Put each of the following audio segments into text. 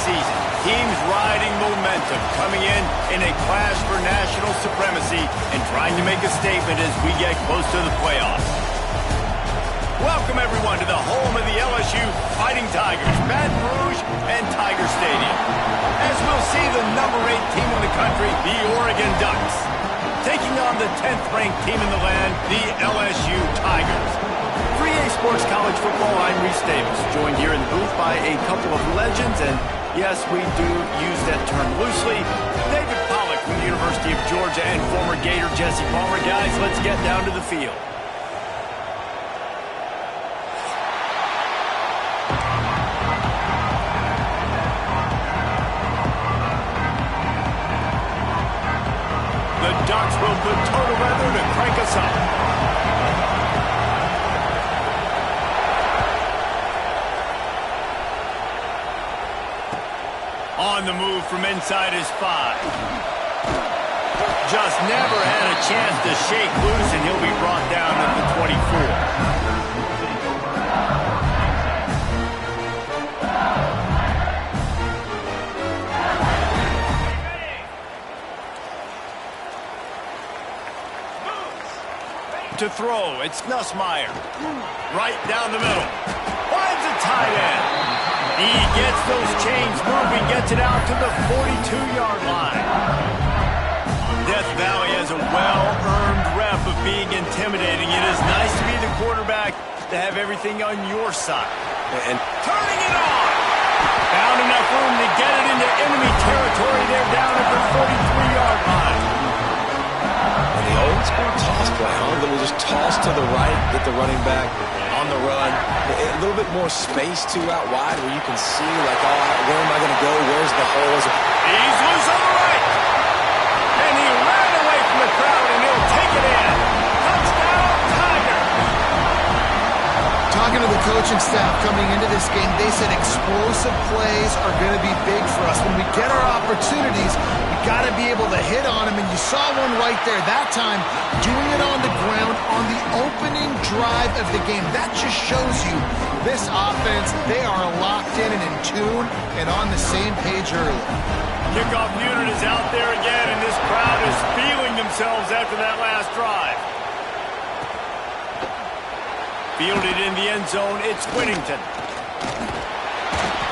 season. Teams riding momentum, coming in a clash for national supremacy and trying to make a statement as we get close to the playoffs. Welcome, everyone, to the home of the LSU Fighting Tigers, Baton Rouge and Tiger Stadium. As we'll see the number 8 team in the country, the Oregon Ducks, taking on the 10th-ranked team in the land, the LSU Tigers. 3A Sports College Football, I'm Reese Davis, joined here in the booth by a couple of legends, and yes, we do use that term loosely. David Pollack from the University of Georgia and former Gator Jesse Palmer. Guys, let's get down to the field. The Ducks will put total weather to crank us up. On the move from inside his 5. Just never had a chance to shake loose, and he'll be brought down at the 24. To throw, it's Nussmeier. Right down the middle. Finds a tight end. He gets those chains moving, gets it out to the 42-yard line. Death Valley has a well-earned rep of being intimidating. It is nice to be the quarterback to have everything on your side. And turning it on. Found enough room to get it into enemy territory. They're down at the 43-yard line. The old school toss play, huh? That will just toss to the right, get the running back on the run. A little bit more space, too, out wide where you can see, like, oh, where am I going to go? Where's the holes? He's loose on the right. And he ran away from the crowd, and he'll take it in. Touchdown, Tiger. Talking to the coaching staff coming into this game, they said explosive plays are going to be big for us. When we get our opportunities, we got to be able to hit on them, and you saw one right there. That time, doing it on the ground on the opening drive of the game. That just shows you this offense, they are locked in and in tune and on the same page early. Kickoff unit is out there again, and this crowd is feeling themselves after that last drive. Fielded in the end zone, it's Whittington.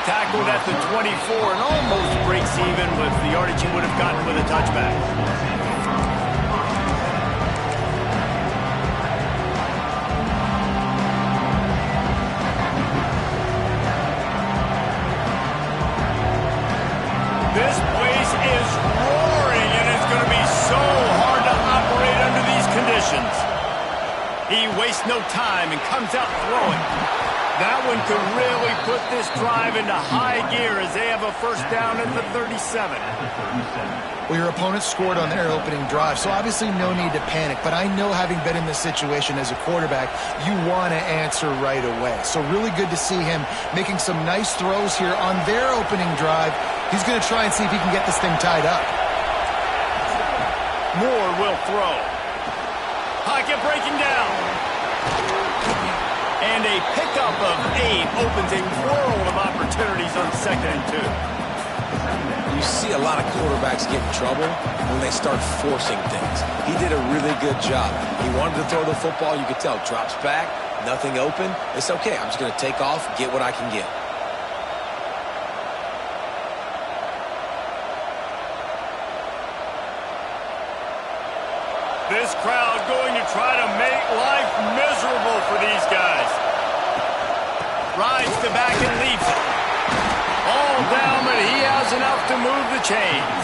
Tackled at the 24 and almost breaks even with the yardage he would have gotten with a touchback. This place is roaring, and it's going to be so hard to operate under these conditions. He wastes no time and comes out throwing. That one could really put this drive into high gear as they have a first down at the 37. Well, your opponent scored on their opening drive, so obviously no need to panic. But I know, having been in this situation as a quarterback, you want to answer right away. So really good to see him making some nice throws here on their opening drive. He's going to try and see if he can get this thing tied up. Moore will throw. Pocket breaking down. And a pickup of 8 opens a world of opportunities on 2nd and 2. You see a lot of quarterbacks get in trouble when they start forcing things. He did a really good job. He wanted to throw the football. You could tell. Drops back, nothing open. It's okay. I'm just going to take off, get what I can get. This crowd going to try to make life miserable for these guys. Rides the back and leaves it. All down, but he has enough to move the chains.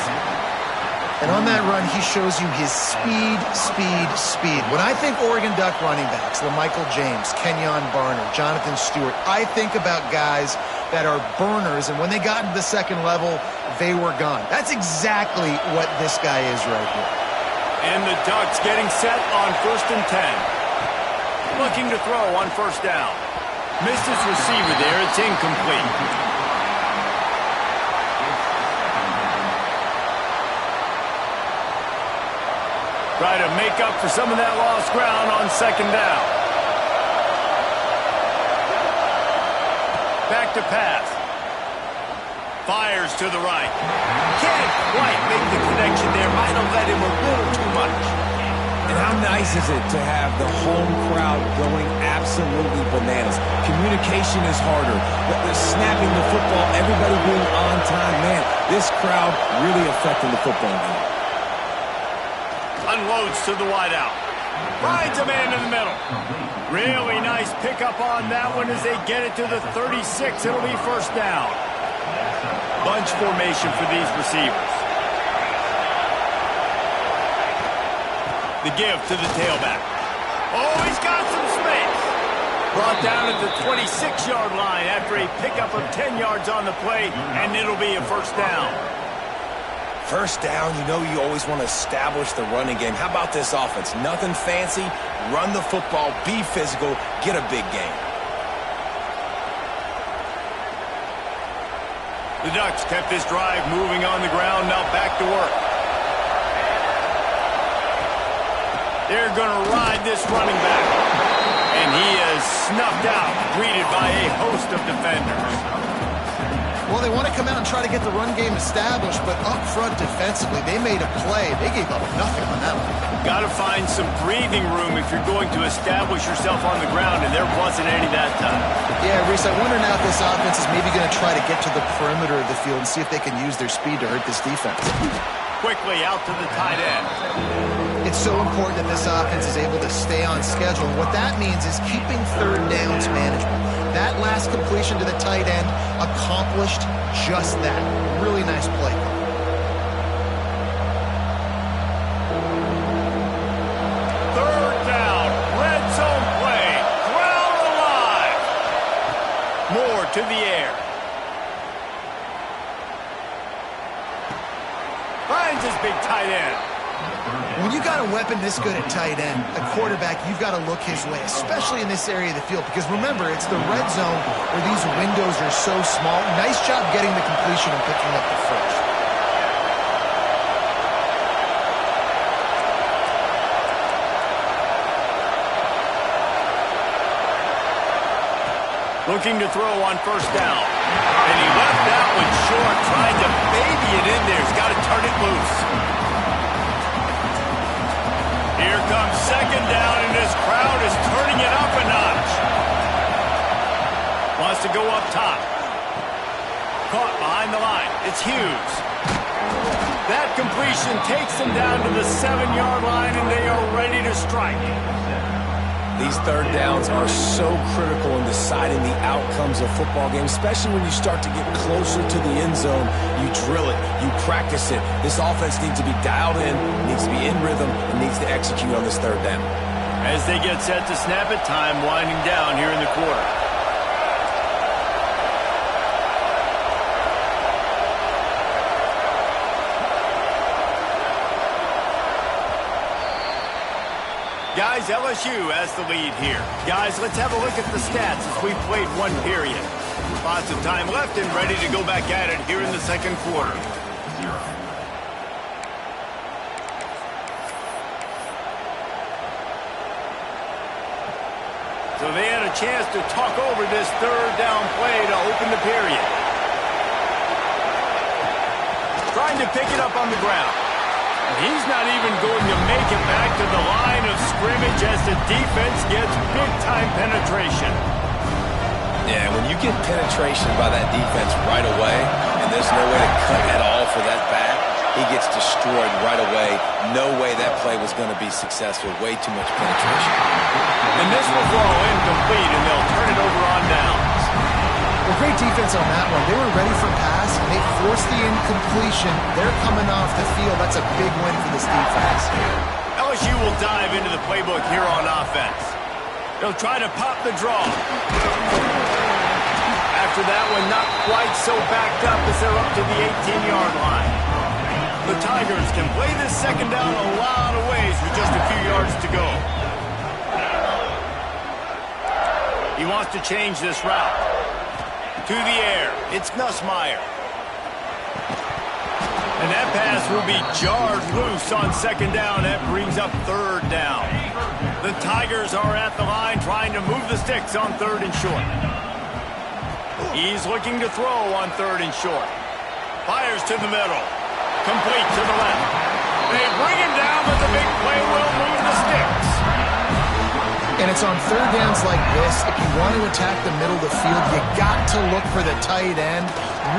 And on that run, he shows you his speed, speed, speed. When I think Oregon Duck running backs, LaMichael James, Kenyon Barner, Jonathan Stewart, I think about guys that are burners, and when they got into the second level, they were gone. That's exactly what this guy is right here. And the Ducks getting set on 1st and 10. Looking to throw on 1st down. Missed his receiver there. It's incomplete. Try to make up for some of that lost ground on 2nd down. Back to pass. Fires to the right. Can't quite make the connection there. Might have let him a little too much. And how nice is it to have the home crowd going absolutely bananas? Communication is harder. The snapping the football, everybody being on time. Man, this crowd really affecting the football game. Unloads to the wideout. Finds a man in the middle. Really nice pickup on that one as they get it to the 36. It'll be first down. Bunch formation for these receivers. The give to the tailback. Oh, he's got some space. Brought down at the 26-yard line after a pickup of 10 yards on the play, and it'll be a first down. First down, you know you always want to establish the running game. How about this offense? Nothing fancy. Run the football, be physical, get a big gain. The Ducks kept this drive moving on the ground, now back to work. They're going to ride this running back. And he is snuffed out, greeted by a host of defenders. Well, they want to come out and try to get the run game established, but up front defensively, they made a play. They gave up nothing on that one. Got to find some breathing room if you're going to establish yourself on the ground, and there wasn't any that time. Yeah, Reese, I wonder now if this offense is maybe going to try to get to the perimeter of the field and see if they can use their speed to hurt this defense. Quickly out to the tight end. It's so important that this offense is able to stay on schedule. And what that means is keeping third downs manageable. That last completion to the tight end accomplished just that. Really nice play. Third down, red zone play, crowd alive. More to the air. Finds his big tight end. When you got a weapon this good at tight end, a quarterback, you've got to look his way, especially in this area of the field, because remember, it's the red zone where these windows are so small. Nice job getting the completion and picking up the first. Looking to throw on first down. And he left that one short, trying to baby it in there. He's got to turn it loose. Here comes second down, and this crowd is turning it up a notch. Wants to go up top. Caught behind the line. It's Hughes. That completion takes them down to the 7-yard line, and they are ready to strike. These third downs are so critical in deciding the outcomes of football games, especially when you start to get closer to the end zone. You drill it, you practice it. This offense needs to be dialed in, needs to be in rhythm, and needs to execute on this third down. As they get set to snap it, time winding down here in the quarter. Guys, LSU has the lead here. Guys, let's have a look at the stats as we've played one period. Lots of time left and ready to go back at it here in the second quarter. So they had a chance to talk over this third down play to open the period. Trying to pick it up on the ground. He's not even going to make it back to the line of scrimmage as the defense gets big-time penetration. Yeah, when you get penetration by that defense right away, and there's no way to cut at all for that back, he gets destroyed right away. No way that play was going to be successful. Way too much penetration. And this will fall incomplete, and they'll turn it over on downs. Well, great defense on that one. They were ready for pass, and they forced the incompletion. They're coming off the field. That's a big win for this defense. LSU will dive into the playbook here on offense. They'll try to pop the draw. After that one, not quite so backed up as they're up to the 18-yard line. The Tigers can play this second down a lot of ways with just a few yards to go. He wants to change this route. To the air, it's Nussmeier. And that pass will be jarred loose on second down. That brings up third down. The Tigers are at the line trying to move the sticks on third and short. He's looking to throw on third and short. Fires to the middle. Complete to the left. They bring him down, but the big play will move the sticks. And it's on third downs like this. If you want to attack the middle of the field, you got to look for the tight end.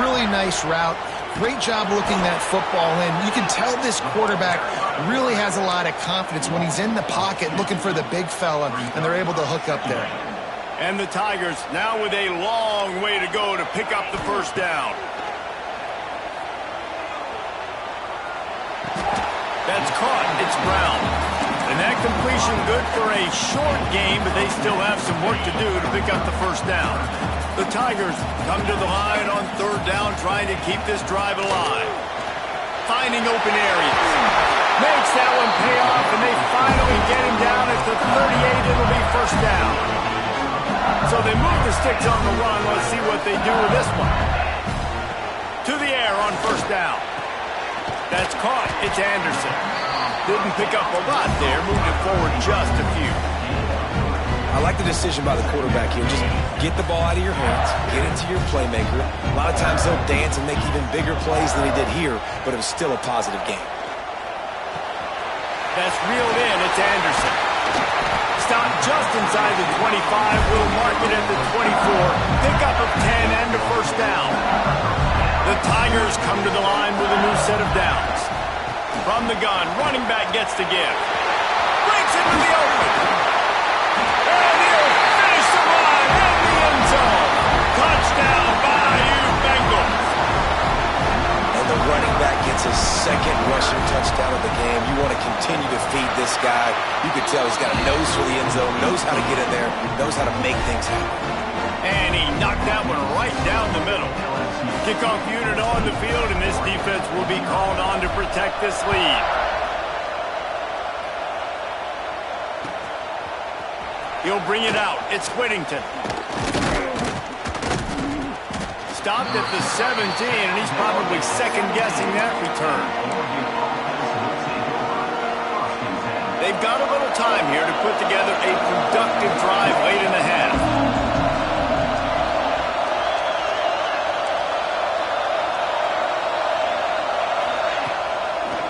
Really nice route. Great job looking that football in. You can tell this quarterback really has a lot of confidence when he's in the pocket looking for the big fella, and they're able to hook up there. And the Tigers now with a long way to go to pick up the first down. That's caught. It's Brown. And that completion good for a short game, but they still have some work to do to pick up the first down. The Tigers come to the line on third down, trying to keep this drive alive. Finding open areas. Makes that one pay off, and they finally get him down at the 38. It'll be first down. So they move the sticks on the run. Let's see what they do with this one. To the air on first down. That's caught. It's Anderson. Didn't pick up a lot there. Moved it forward just a few. I like the decision by the quarterback here. Just get the ball out of your hands. Get it to your playmaker. A lot of times he'll dance and make even bigger plays than he did here, but it was still a positive game. That's reeled in. It's Anderson. Stopped just inside the 25. We'll mark it at the 24. Pickup of 10 and a first down. The Tigers come to the line with a new set of downs. From the gun, running back gets the give. Breaks into the open. And he'll finish the run in the end zone. Touchdown by you, Bengals. And the running back gets his second rushing touchdown of the game. You want to continue to feed this guy. You could tell he's got a nose for the end zone, knows how to get in there, knows how to make things happen. And he knocked that one right down the middle. Kickoff unit on the field, and this defense will be called on to protect this lead. He'll bring it out. It's Whittington. Stopped at the 17, and he's probably second-guessing that return. They've got a little time here to put together a productive drive late in the half.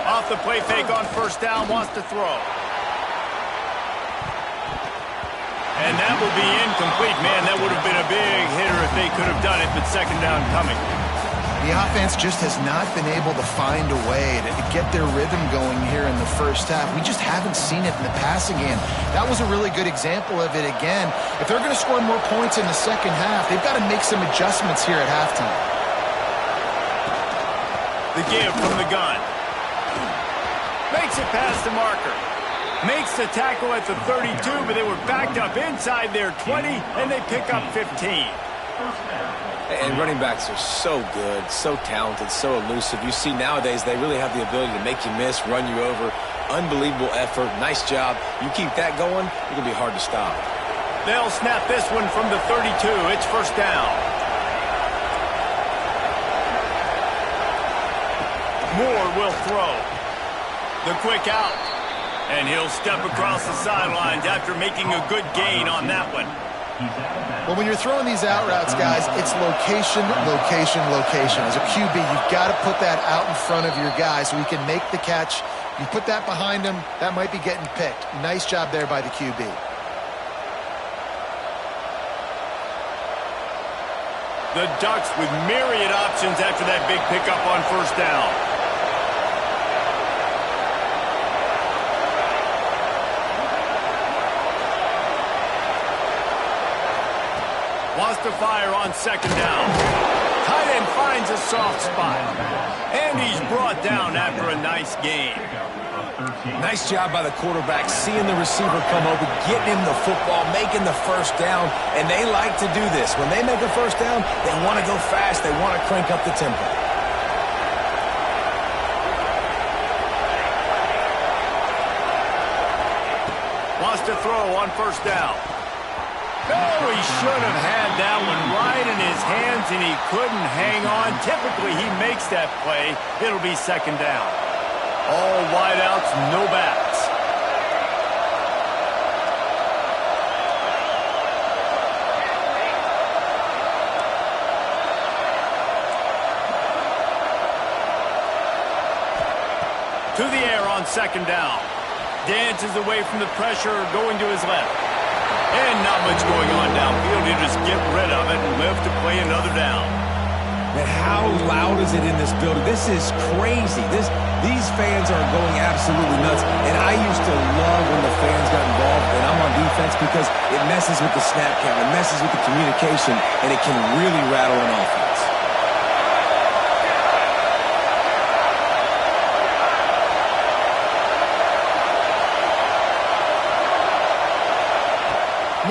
Off the play fake on first down, wants to throw. And that will be incomplete. Man, that would have been a big hitter if they could have done it, but second down coming. The offense just has not been able to find a way to get their rhythm going here in the first half. We just haven't seen it in the passing game. That was a really good example of it again. If they're going to score more points in the second half, they've got to make some adjustments here at halftime. The give from the gun. Makes it past the marker. Makes the tackle at the 32, but they were backed up inside their 20, and they pick up 15. And running backs are so good, so talented, so elusive. You see nowadays they really have the ability to make you miss, run you over. Unbelievable effort. Nice job. You keep that going, it's going to be hard to stop. They'll snap this one from the 32. It's first down. Moore will throw. The quick out. And he'll step across the sidelines after making a good gain on that one. Well, when you're throwing these out routes, guys, it's location, location, location. As a QB, you've got to put that out in front of your guy so he can make the catch. You put that behind him, that might be getting picked. Nice job there by the QB. The Ducks with myriad options after that big pickup on first down. Wants to fire on second down. Tight end finds a soft spot. And he's brought down after a nice gain. Nice job by the quarterback, seeing the receiver come over, getting him the football, making the first down. And they like to do this. When they make a first down, they want to go fast. They want to crank up the tempo. Wants to throw on first down. Oh, he should have had that one right in his hands, and he couldn't hang on. Typically, he makes that play. It'll be second down. All wideouts, no backs. the air on second down. Dances away from the pressure, going to his left. And not much going on downfield. He'll just get rid of it and live to play another down. Man, how loud is it in this building? This is crazy. These fans are going absolutely nuts. And I used to love when the fans got involved, and I'm on defense, because it messes with the snap count, it messes with the communication, and it can really rattle an offense.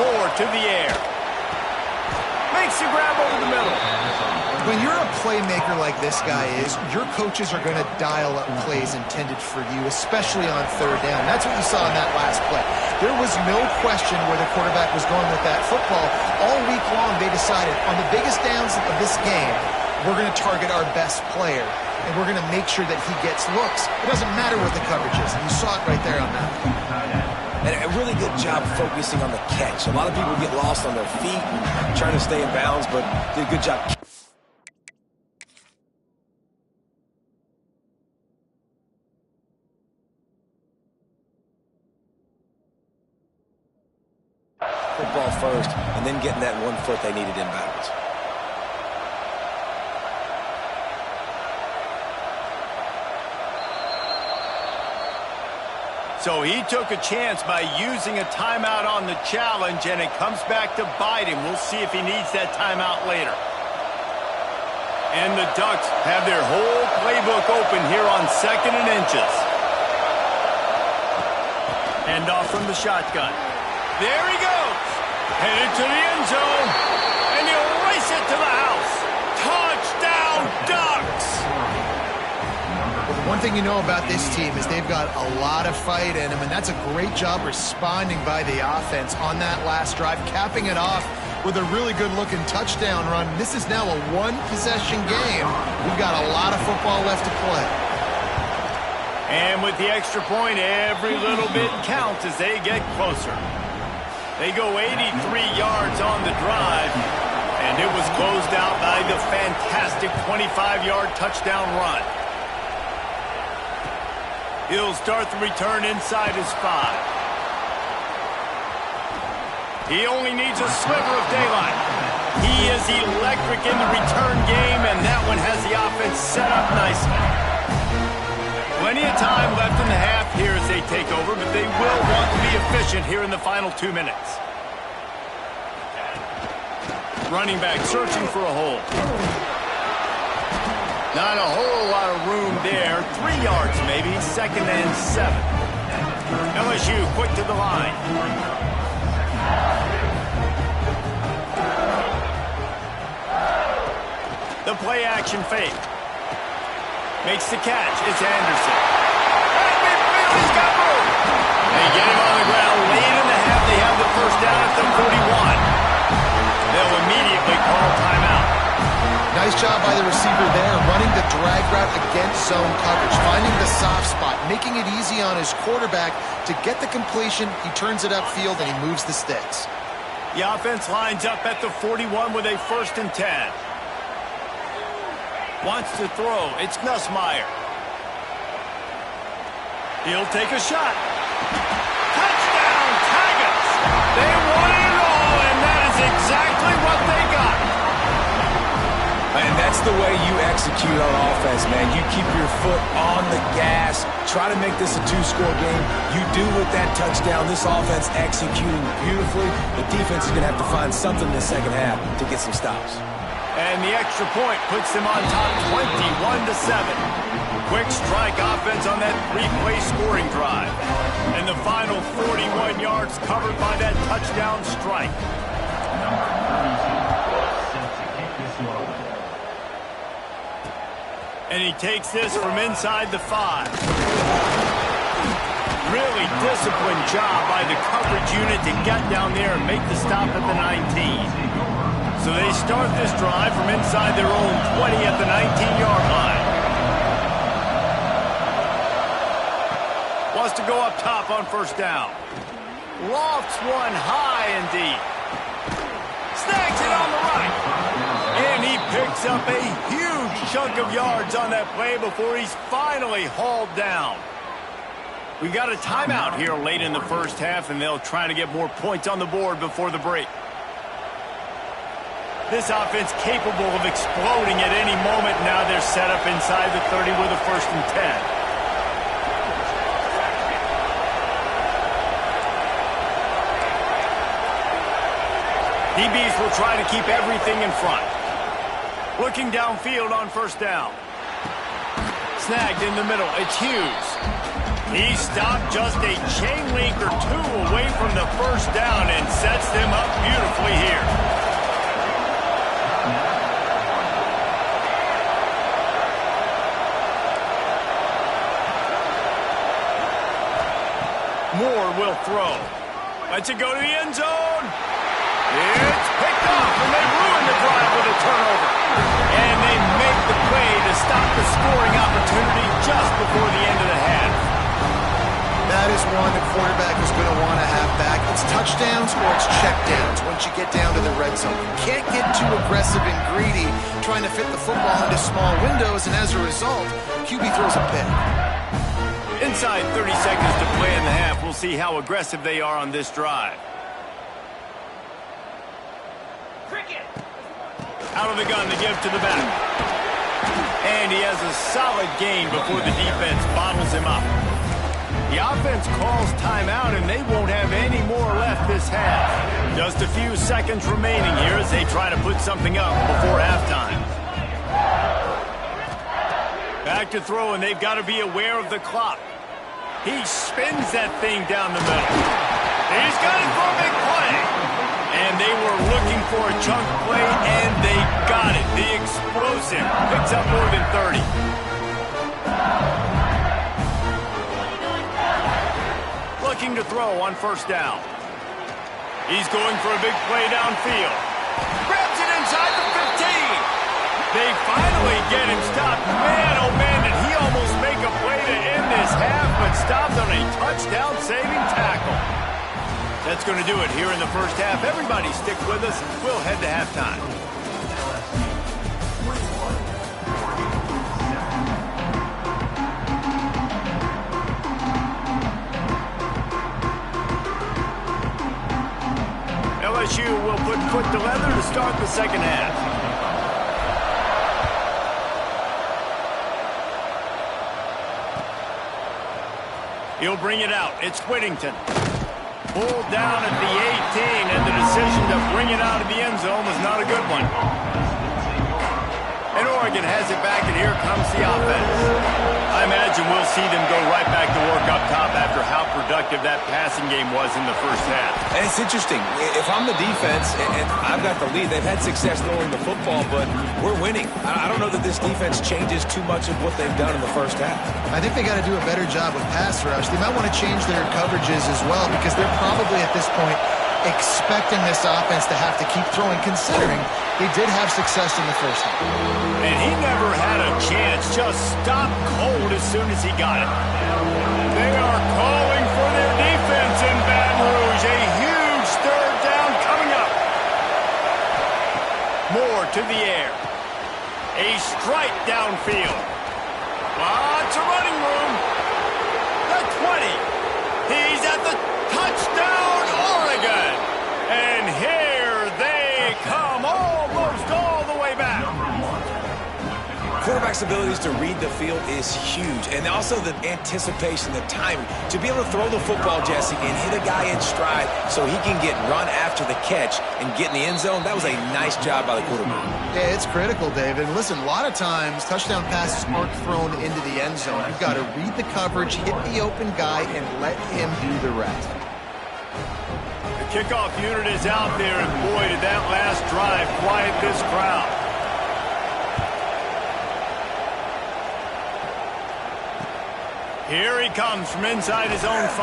Moore to the air. Makes the grab over the middle. When you're a playmaker like this guy is, your coaches are going to dial up plays intended for you, especially on third down. That's what you saw in that last play. There was no question where the quarterback was going with that football. All week long, they decided on the biggest downs of this game, we're going to target our best player, and we're going to make sure that he gets looks. It doesn't matter what the coverage is, and you saw it right there on that play. And a really good job focusing on the catch. A lot of people get lost on their feet and trying to stay in bounds, but did a good job. Football first, and then getting that 1 foot they needed inbounds. So he took a chance by using a timeout on the challenge, and it comes back to bite him. We'll see if he needs that timeout later. And the Ducks have their whole playbook open here on 2nd and inches. End off from the shotgun. There he goes. Headed to the end zone. And he'll race it to the house. Touchdown, Ducks! One thing you know about this team is they've got a lot of fight in them, and that's a great job responding by the offense on that last drive, capping it off with a really good-looking touchdown run. This is now a one-possession game. We've got a lot of football left to play. And with the extra point, every little bit counts as they get closer. They go 83 yards on the drive, and it was closed out by the fantastic 25-yard touchdown run. He'll start the return inside his 5. He only needs a sliver of daylight. He is electric in the return game, and that one has the offense set up nicely. Plenty of time left in the half here as they take over, but they will want to be efficient here in the final 2 minutes. Running back searching for a hole. Not a whole lot of room there. 3 yards maybe. 2nd and 7. LSU quick to the line. The play action fake. Makes the catch. It's Anderson. Right midfield. He's got room. They get him on the ground late in the half. They have the first down at the 41. They'll immediately call timeout. Nice job by the receiver there, running the drag route against zone coverage, finding the soft spot, making it easy on his quarterback to get the completion. He turns it upfield, and he moves the sticks. The offense lines up at the 41 with a 1st and 10. Wants to throw. It's Nussmeier. He'll take a shot. Touchdown, Tigers! They won it all, and that is exactly what they got. And that's the way you execute on offense, man. You keep your foot on the gas. Try to make this a 2-score game. You do with that touchdown. This offense executing beautifully. The defense is going to have to find something in the second half to get some stops. And the extra point puts them on top 21-7. Quick strike offense on that 3-play scoring drive. And the final 41 yards covered by that touchdown strike. And he takes this from inside the 5. Really disciplined job by the coverage unit to get down there and make the stop at the 19. So they start this drive from inside their own 20 at the 19-yard line. Wants to go up top on first down. Lofts one high and deep. Snags it on the right. And he picks up a huge chunk of yards on that play before he's finally hauled down. We got a timeout here late in the first half, and they'll try to get more points on the board before the break. This offense capable of exploding at any moment. Now they're set up inside the 30 with a 1st and 10. DBs will try to keep everything in front. Looking downfield on 1st down. Snagged in the middle. It's Hughes. He stopped just a chain link or two away from the 1st down and sets them up beautifully here. Moore will throw. Lets it go to the end zone. It's picked off, and they ruin the drive with a turnover. And they make the play to stop the scoring opportunity just before the end of the half. That is one the quarterback is going to want to have back. It's touchdowns or it's checkdowns once you get down to the red zone. You can't get too aggressive and greedy trying to fit the football into small windows, and as a result, QB throws a pick. Inside 30 seconds to play in the half. We'll see how aggressive they are on this drive. Out of the gun to give to the back. And he has a solid gain before the defense bottles him up. The offense calls timeout, and they won't have any more left this half. Just a few seconds remaining here as they try to put something up before halftime. Back to throw, and they've got to be aware of the clock. He spins that thing down the middle. He's got it for a big play. And they were looking for a chunk play, and they got it. The explosive picks up more than 30. Looking to throw on 1st down. He's going for a big play downfield. Grabs it inside the 15. They finally get him stopped. Man, oh man, did he almost make a play to end this half, but stopped on a touchdown-saving tackle. That's going to do it here in the first half. Everybody stick with us. We'll head to halftime. LSU will put foot to leather to start the second half. He'll bring it out. It's Whittington. Pulled down at the 18, and the decision to bring it out of the end zone was not a good one. And Oregon has it back, and here comes the offense. I imagine we'll see them go right back to work up top after how productive that passing game was in the first half. And it's interesting. If I'm the defense and I've got the lead, they've had success throwing the football, but we're winning. I don't know that this defense changes too much of what they've done in the first half. I think they got to do a better job with pass rush. They might want to change their coverages as well, because they're probably at this point expecting this offense to have to keep throwing, considering they did have success in the first half. And he never had a chance. Just stopped cold as soon as he got it. They are calling for their defense in Baton Rouge. A huge 3rd down coming up. Moore to the air. A strike downfield. Lots of running room. The 20. He's at the touchdown, Oregon. And here they come, almost all the way back. Quarterback's abilities to read the field is huge, and also the anticipation, the timing. To be able to throw the football, Jesse, and hit a guy in stride so he can get run after the catch and get in the end zone, that was a nice job by the quarterback. Yeah, it's critical, David. Listen, a lot of times touchdown passes aren't thrown into the end zone. You've got to read the coverage, hit the open guy, and let him do the rest. The kickoff unit is out there, and boy, did that last drive quiet this crowd. Here he comes from inside his own 5.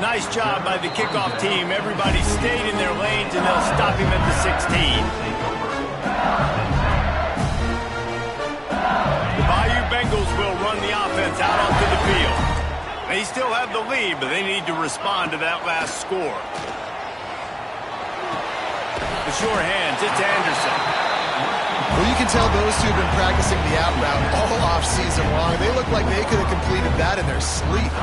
Nice job by the kickoff team. Everybody stayed in their lanes, and they'll stop him at the 16. The Bayou Bengals will run the offense out onto the field. They still have the lead, but they need to respond to that last score. The sure hands, it's Anderson. Well, you can tell those two have been practicing the out route all off-season long. They look like they could have completed that in their sleep.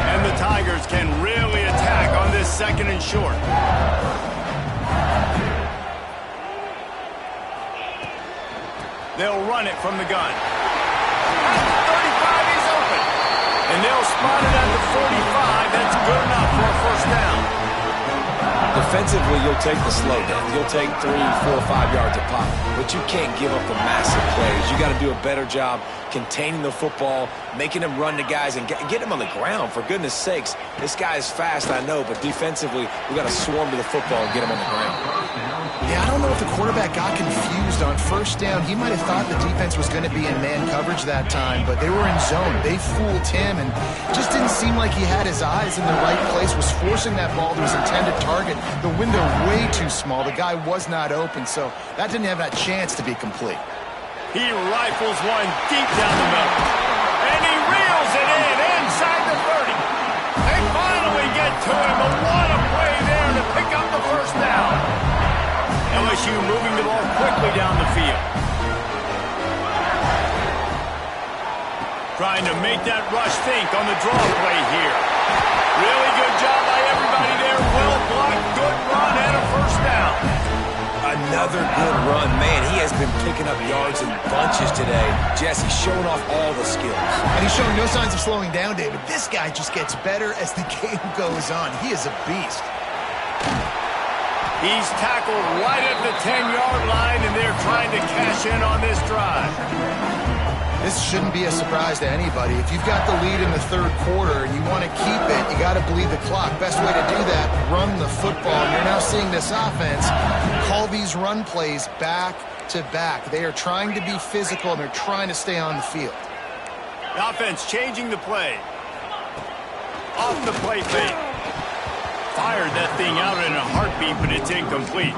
And the Tigers can really attack on this 2nd and short. They'll run it from the gun. At the 35, he's open. And they'll spot it at the 45. That's good enough for a first down. Defensively, you'll take the slow down. You'll take 3, 4, 5 yards a pop, but you can't give up the massive plays. You got to do a better job containing the football, making them run to guys, and get them on the ground. For goodness sakes, this guy is fast, I know, but defensively, we got to swarm to the football and get him on the ground. Yeah, I don't know if the quarterback got confused on first down. He might have thought the defense was going to be in man coverage that time, but they were in zone. They fooled him, and just didn't seem like he had his eyes in the right place, was forcing that ball to his intended target. The window way too small. The guy was not open, so that didn't have that chance to be complete. He rifles one deep down the middle. And he reels it in inside the 30. They finally get to him. But what a play there to pick up the first down. LSU moving the ball quickly down the field. Trying to make that rush think on the draw play here. Really good job by everybody there. Well blocked, good run, and a first down. Another good run. Man, he has been picking up yards in bunches today. Jesse showing off all the skills. And he's showing no signs of slowing down, David. This guy just gets better as the game goes on. He is a beast. He's tackled right at the 10-yard line, and they're trying to cash in on this drive. This shouldn't be a surprise to anybody. If you've got the lead in the 3rd quarter and you want to keep it, you got to bleed the clock. Best way to do that, run the football. And you're now seeing this offense call these run plays back to back. They are trying to be physical, and they're trying to stay on the field. The offense changing the play. Off the play fake. Fired that thing out in a heartbeat, but it's incomplete.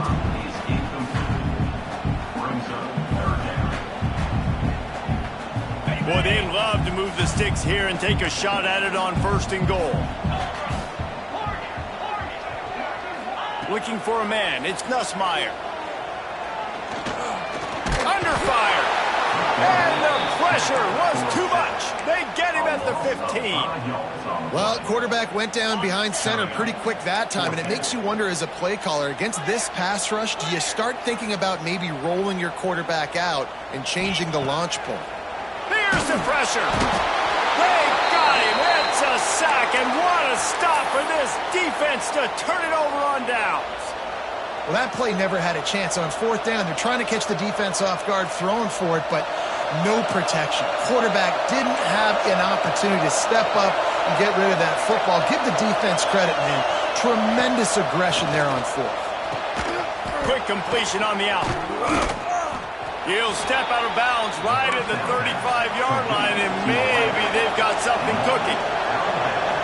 Boy, they love to move the sticks here and take a shot at it on 1st and goal. Looking for a man. It's Nussmeier. Under fire. And the pressure was too much. They get him at the 15. Well, quarterback went down behind center pretty quick that time, and it makes you wonder as a play caller, against this pass rush, do you start thinking about maybe rolling your quarterback out and changing the launch point? Here's the pressure. They got him. It's a sack, and what a stop for this defense to turn it over on downs. Well, that play never had a chance. On 4th down, they're trying to catch the defense off guard, throwing for it, but no protection. Quarterback didn't have an opportunity to step up and get rid of that football. Give the defense credit, man. Tremendous aggression there on 4th. Quick completion on the out. He'll step out of bounds right at the 35-yard line, and maybe they've got something cooking.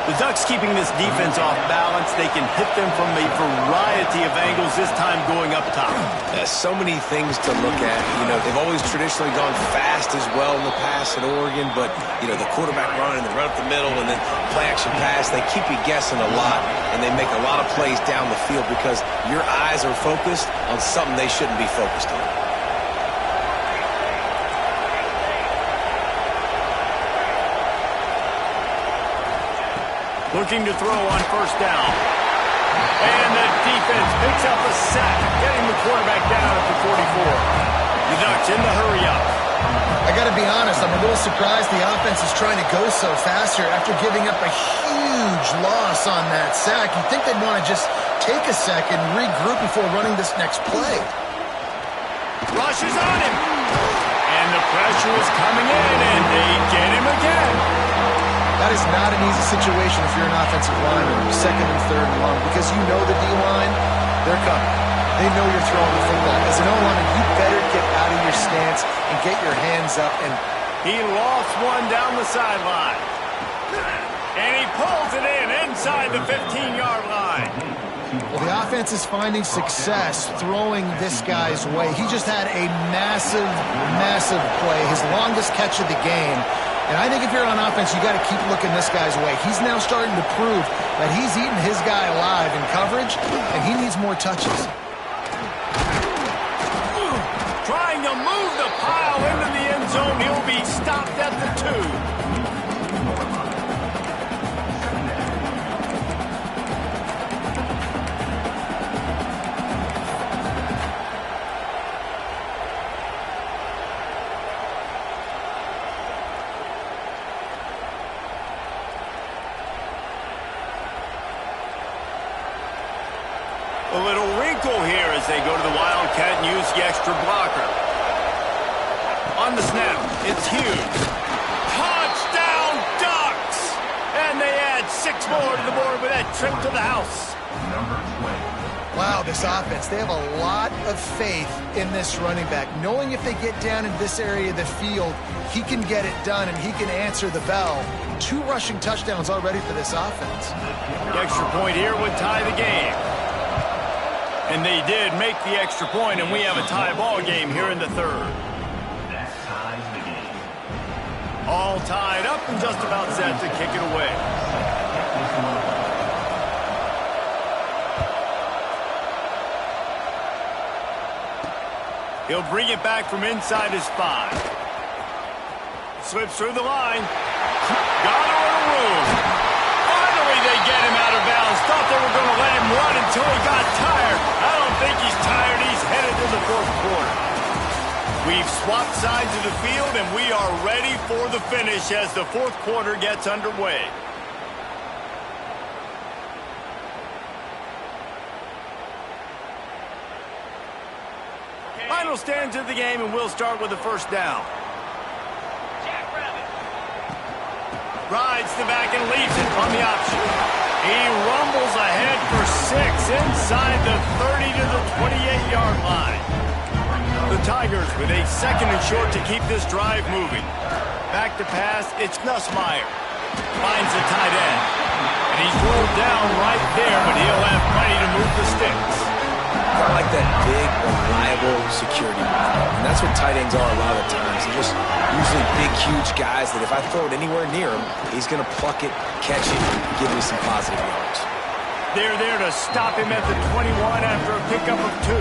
The Ducks keeping this defense off balance. They can hit them from a variety of angles, this time going up top. There's so many things to look at. You know, they've always traditionally gone fast as well in the past at Oregon, but, you know, the quarterback run and the run up the middle and then play-action pass, they keep you guessing a lot, and they make a lot of plays down the field because your eyes are focused on something they shouldn't be focused on. Looking to throw on 1st down. And the defense picks up a sack, getting the quarterback down at the 44. The Ducks in the hurry-up. I got to be honest, I'm a little surprised the offense is trying to go so fast here after giving up a huge loss on that sack. You'd think they'd want to just take a second, regroup before running this next play. Rush is on him. And the pressure is coming in, and they get him again. That is not an easy situation if you're an offensive lineman, 2nd and 3rd and long, because you know the D-line, they're coming. They know you're throwing the football. As an O-lineman, you better get out of your stance and get your hands up. And he lost one down the sideline. And he pulls it in inside the 15-yard line. Well, the offense is finding success throwing this guy's way. He just had a massive, massive play, his longest catch of the game. And I think if you're on offense, you got to keep looking this guy's way. He's now starting to prove that he's eating his guy alive in coverage, and he needs more touches. A little wrinkle here as they go to the Wildcat and use the extra blocker. On the snap, it's Hughes. Touchdown Ducks! And they add 6 more to the board with that trip to the house. Wow, this offense, they have a lot of faith in this running back, knowing if they get down in this area of the field, he can get it done and he can answer the bell. 2 rushing touchdowns already for this offense. The extra point here would tie the game. And they did make the extra point, and we have a tie ball game here in the third. That ties the game. All tied up and just about set to kick it away. He'll bring it back from inside his 5. Slips through the line. Got a little room. Finally, they get him out of bounds. Thought they were going to let him run until he got tired. I don't think he's tired. He's headed to the 4th quarter. We've swapped sides of the field, and we are ready for the finish as the 4th quarter gets underway. Final stands of the game, and we'll start with the first down. Rides the back and leaves it on the option. He rumbles ahead for 6 inside the 30 to the 28-yard line. The Tigers with a 2nd and short to keep this drive moving. Back to pass, it's Nussmeier. Finds the tight end. And he's rolled down right there, but he'll have plenty to move the sticks. Kind of like that big, reliable security blanket. And that's what tight ends are a lot of the times. They're just usually big, huge guys that if I throw it anywhere near him, he's going to pluck it, catch it, and give me some positive yards. They're there to stop him at the 21 after a pickup of 2.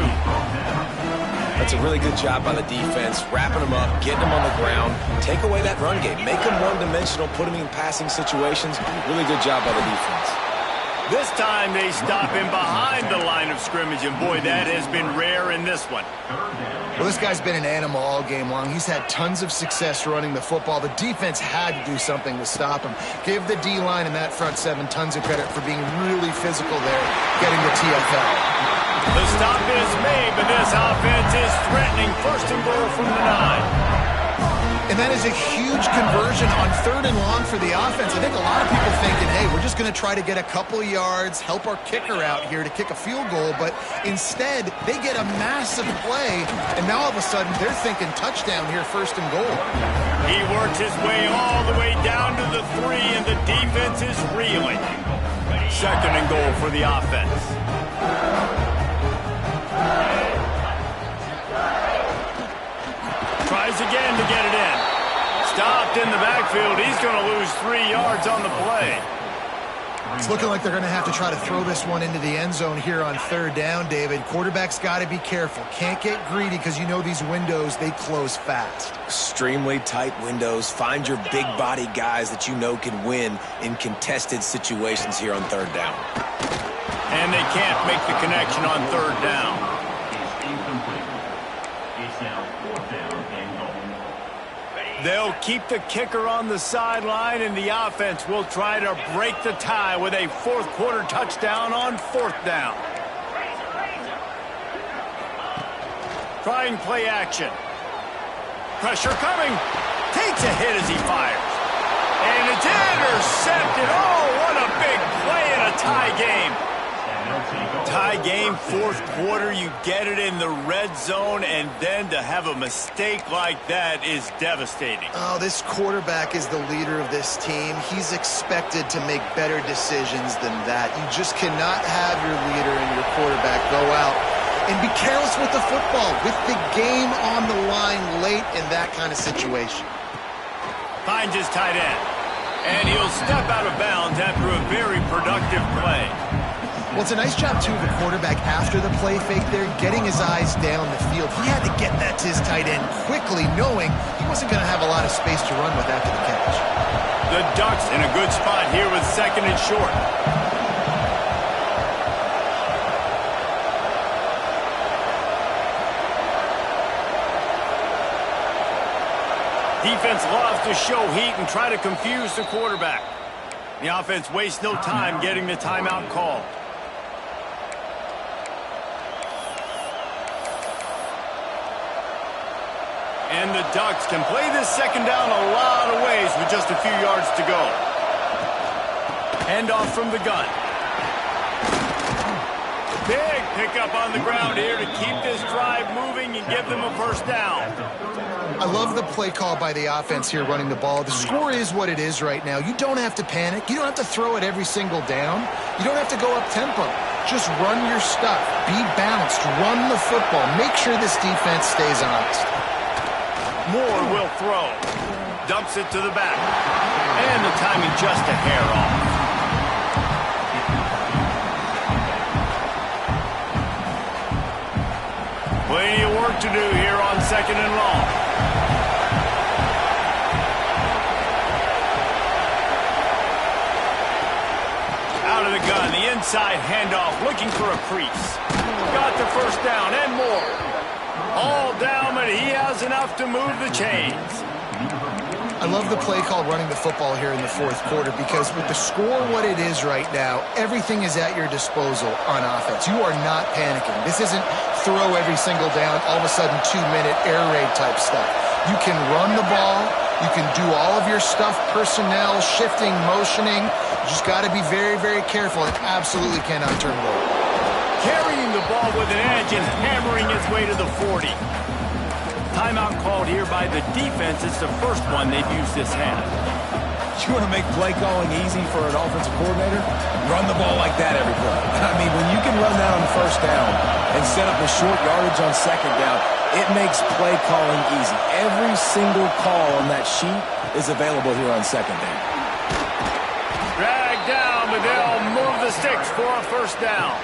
That's a really good job by the defense, wrapping him up, getting him on the ground, take away that run game, make him one-dimensional, put him in passing situations. Really good job by the defense. This time they stop him behind the line of scrimmage, and boy, that has been rare in this one. Well, this guy's been an animal all game long. He's had tons of success running the football. The defense had to do something to stop him. Give the D-line and that front 7 tons of credit for being really physical there, getting the TFL. The stop is made, but this offense is threatening. 1st and goal from the 9. And that is a huge conversion on 3rd and long for the offense. I think a lot of people thinking, hey, we're just going to try to get a couple of yards, help our kicker out here to kick a field goal. But instead, they get a massive play, and now all of a sudden they're thinking touchdown here, 1st and goal. He works his way all the way down to the 3, and the defense is reeling. 2nd and goal for the offense. Tries again to get it in. Stopped in the backfield. He's going to lose 3 yards on the play. It's looking like they're going to have to try to throw this one into the end zone here on 3rd down, David. Quarterback's got to be careful. Can't get greedy because you know these windows, they close fast. Extremely tight windows. Find your big body guys that you know can win in contested situations here on 3rd down. And they can't make the connection on 3rd down. It's now 4th down and goal. They'll keep the kicker on the sideline, and the offense will try to break the tie with a 4th quarter touchdown on 4th down. Trying play action. Pressure coming. Takes a hit as he fires. And it's intercepted. Oh, what a big play in a tie game. Tie game, 4th quarter, you get it in the red zone, and then to have a mistake like that is devastating. Oh, this quarterback is the leader of this team. He's expected to make better decisions than that. You just cannot have your leader and your quarterback go out and be careless with the football, with the game on the line late in that kind of situation. Finds his tight end, and he'll step out of bounds after a very productive play. Well, it's a nice job, too, of the quarterback after the play fake there, getting his eyes down the field. He had to get that to his tight end quickly, knowing he wasn't going to have a lot of space to run with after the catch. The Ducks in a good spot here with 2nd and short. Defense loves to show heat and try to confuse the quarterback. The offense wastes no time getting the timeout called. And the Ducks can play this second down a lot of ways with just a few yards to go. Handoff from the gun. Big pickup on the ground here to keep this drive moving and give them a first down. I love the play call by the offense here running the ball. The score is what it is right now. You don't have to panic. You don't have to throw it every single down. You don't have to go up tempo. Just run your stuff. Be balanced. Run the football. Make sure this defense stays honest. Moore will throw. Dumps it to the back. And the timing just a hair off. Plenty of work to do here on second and long. Out of the gun, the inside handoff, looking for a crease. Got the first down and more. All down, but he has enough to move the chains. I love the play call running the football here in the fourth quarter because with the score what it is right now, everything is at your disposal on offense. You are not panicking. This isn't throw every single down, all of a sudden 2-minute air raid type stuff. You can run the ball. You can do all of your stuff, personnel, shifting, motioning. You just got to be very, very careful and absolutely cannot turn it over. Carrying the ball with an edge and hammering its way to the 40. Timeout called here by the defense. It's the first one they've used this half. You want to make play calling easy for an offensive coordinator? Run the ball like that every play. I mean, when you can run that on first down and set up a short yardage on second down, it makes play calling easy. Every single call on that sheet is available here on second down. Dragged down, but they'll move the sticks for a first down.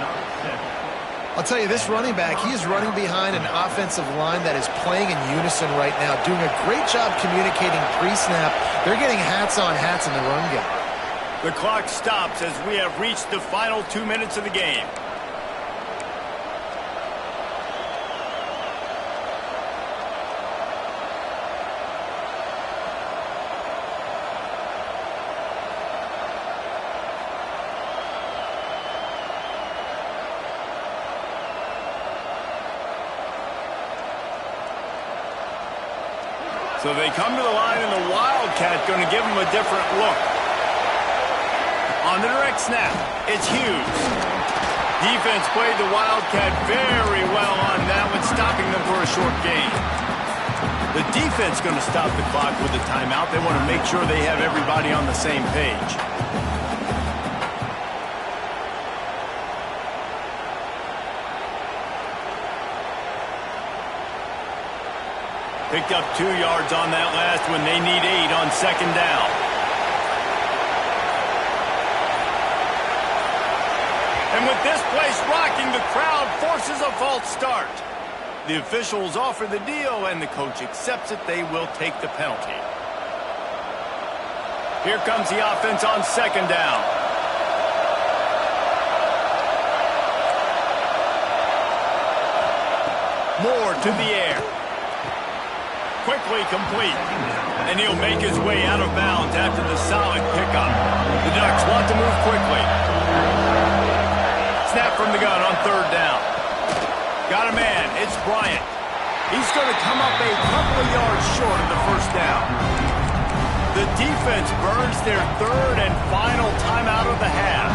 I'll tell you, this running back, he is running behind an offensive line that is playing in unison right now, doing a great job communicating pre-snap. They're getting hats on hats in the run game. The clock stops as we have reached the final 2 minutes of the game. So they come to the line, and the Wildcat going to give them a different look. On the direct snap, it's Hughes. Defense played the Wildcat very well on that one, stopping them for a short gain. The defense going to stop the clock with a timeout. They want to make sure they have everybody on the same page. Picked up 2 yards on that last one. They need 8 on second down. And with this place rocking, the crowd forces a false start. The officials offer the deal, and the coach accepts it. They will take the penalty. Here comes the offense on second down. Moore to the air. Quickly complete. And he'll make his way out of bounds after the solid pickup. The Ducks want to move quickly. Snap from the gun on third down. Got a man. It's Bryant. He's going to come up a couple of yards short of the first down. The defense burns their third and final timeout of the half.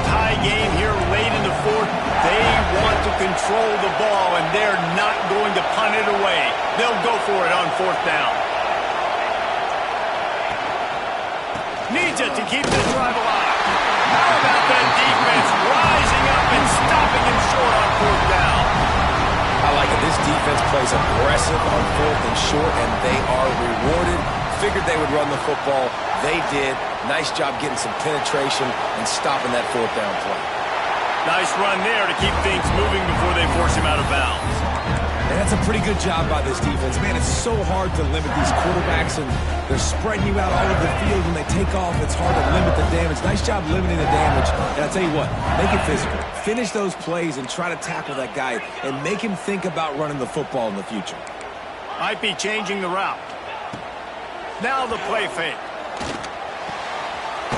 Tie game here late in the fourth. They want to control the ball, and they're not going to punt it away. They'll go for it on fourth down. Needs it to keep this drive alive. How about that defense rising up and stopping him short on fourth down? I like it. This defense plays aggressive on fourth and short, and they are rewarded. Figured they would run the football. They did. Nice job getting some penetration and stopping that fourth down play. Nice run there to keep things moving before they force him out of bounds. And that's a pretty good job by this defense. Man, it's so hard to limit these quarterbacks, and they're spreading you out all over the field. When they take off, it's hard to limit the damage. Nice job limiting the damage. And I'll tell you what, make it physical. Finish those plays and try to tackle that guy and make him think about running the football in the future. Might be changing the route. Now the play fake.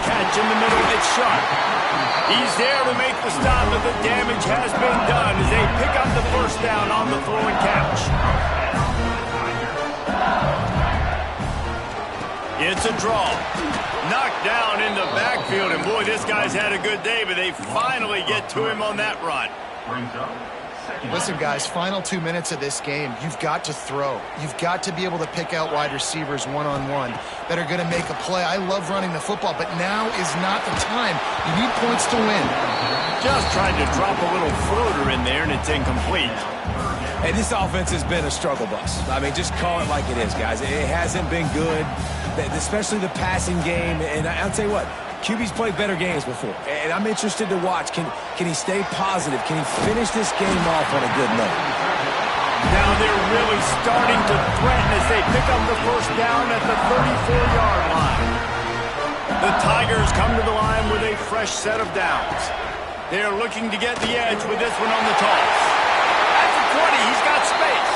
Catch in the middle, it's sharp. He's there to make the stop, but the damage has been done as they pick up the first down on the throw and catch. It's a draw. Knocked down in the backfield, and boy, this guy's had a good day, but they finally get to him on that run. Brings up second. Listen, guys, final 2 minutes of this game, you've got to throw. You've got to be able to pick out wide receivers one-on-one that are going to make a play. I love running the football, but now is not the time. You need points to win. Just tried to drop a little floater in there, and it's incomplete. And this offense has been a struggle bus. I mean, just call it like it is, guys. It hasn't been good, especially the passing game. And I'll tell you what, QB's played better games before. And I'm interested to watch. Can he stay positive? Can he finish this game off on a good note? Now they're really starting to threaten as they pick up the first down at the 34-yard line. The Tigers come to the line with a fresh set of downs. They're looking to get the edge with this one on the toss. 20, he's got space.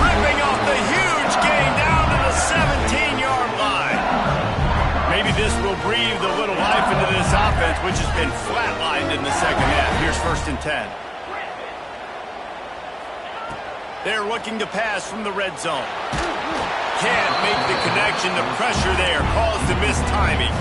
Ripping off the huge gain down to the 17-yard line. Maybe this will breathe a little life into this offense, which has been flatlined in the second half. Here's 1st and 10. They're looking to pass from the red zone. Can't make the connection. The pressure there caused a missed timing.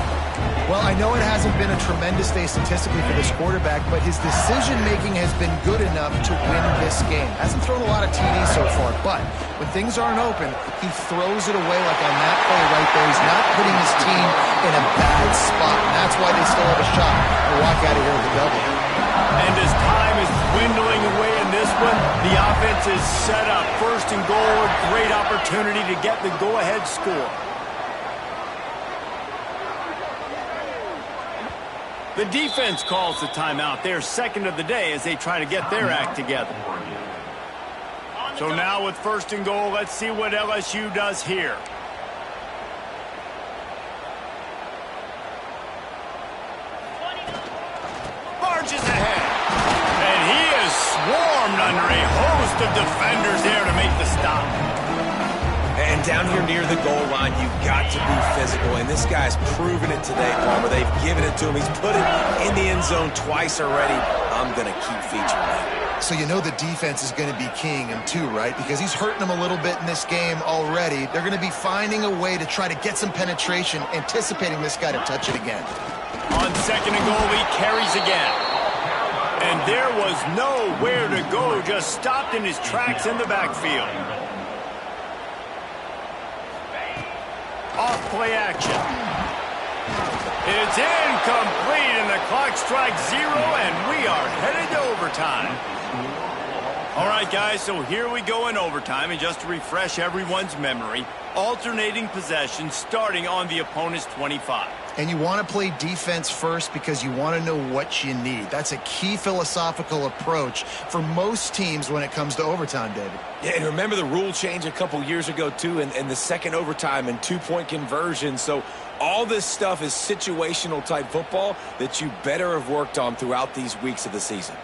Well, I know it hasn't been a tremendous day statistically for this quarterback, but his decision-making has been good enough to win this game. Hasn't thrown a lot of TDs so far, but when things aren't open, he throws it away like on that play right there. He's not putting his team in a bad spot, and that's why they still have a shot to walk out of here with a W. And as time is dwindling away in this one, the offense is set up. 1st and goal, a great opportunity to get the go-ahead score. The defense calls the timeout. They're 2nd of the day as they try to get their act together. So now with 1st and goal, let's see what LSU does here. Marches ahead. And he is swarmed under a host of defenders there to make the stop. And down here near the goal line, you've got to be physical. And this guy's proven it today, Palmer. They've given it to him. He's put it in the end zone twice already. I'm going to keep featuring that. So you know the defense is going to be keying him too, right? Because he's hurting them a little bit in this game already. They're going to be finding a way to try to get some penetration, anticipating this guy to touch it again. On 2nd and goal, he carries again. And there was nowhere to go, just stopped in his tracks in the backfield. Off play action. It's incomplete, and the clock strikes 0, and we are headed to overtime. All right, guys, so here we go in overtime, and just to refresh everyone's memory, alternating possession starting on the opponent's 25. And you want to play defense first because you want to know what you need. That's a key philosophical approach for most teams when it comes to overtime, David. Yeah, and remember the rule change a couple years ago, too, and the second overtime and 2-point conversion. So all this stuff is situational type football that you better have worked on throughout these weeks of the season.